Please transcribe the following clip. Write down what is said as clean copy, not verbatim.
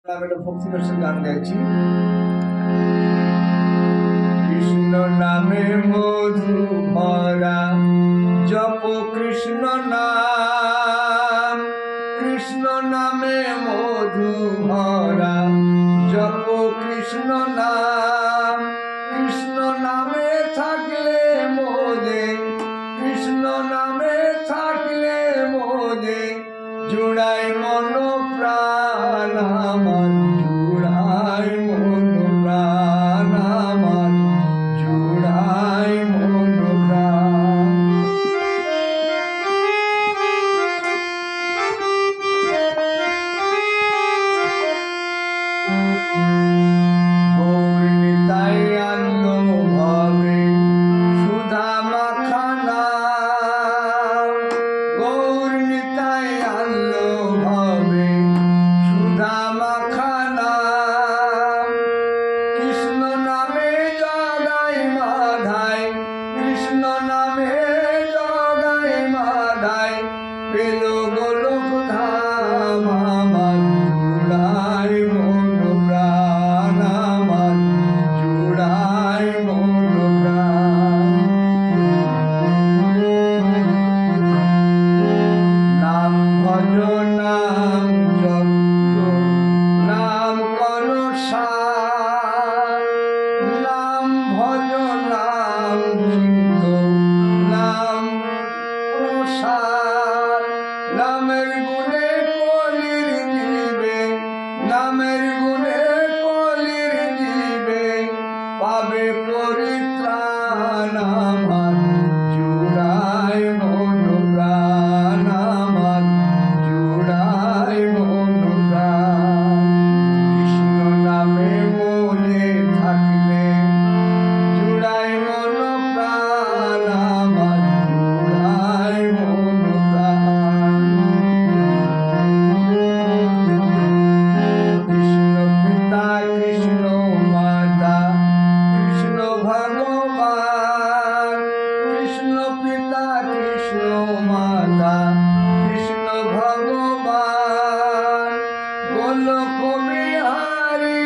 আমি একটা ভক্তি রসের গান গাইছি। কৃষ্ণ নামে মধু ভরা, জপ কৃষ্ণ নাম। কৃষ্ণ নামে মধু ভরা, জপ কৃষ্ণ নাম। কৃষ্ণ নামে থাকলে মোদে, কৃষ্ণ নামে থাকলে মোদে, জুড়াই মন প্রাণ আমার, জুড়াই মন প্রাণ আমার, জুড়াই মন প্রাণ। গৌর নিতাই আনলো ভাবে সুধা মাখানা, গৌর নিতাই আনলো ভাবে সুধা মাখানা। কৃষ্ণ নামে জগাই মাধাই, কৃষ্ণ নামে জগাই মাধাই, পেল গোলক ধাম আমার, জুড়াই মন প্রাণ আমার, জুড়াই মন প্রাণ। নাম ভজ নাম জপ, নাম কর সার, নাম ভজ নাম চিন্ত, নাম প্রসার। নামের গুণে কলির জীবে, নামের গুণে কলির জীবে, পাবে পরিত্রাণ আমার, জুড়াই মন প্রাণ আমার, জুড়াই মন প্রাণ। কৃষ্ণ নামে মনে থাকলে, জুড়াই মন প্রাণ আমার, জুড়াই মন প্রাণ। কৃষ্ণ পিতা কৃষ্ণ মাতা, কৃষ্ণ ভগবান। কৃষ্ণ পিতা কৃষ্ণ মাতা, কৃষ্ণ ভগবান। গোলক বিহারী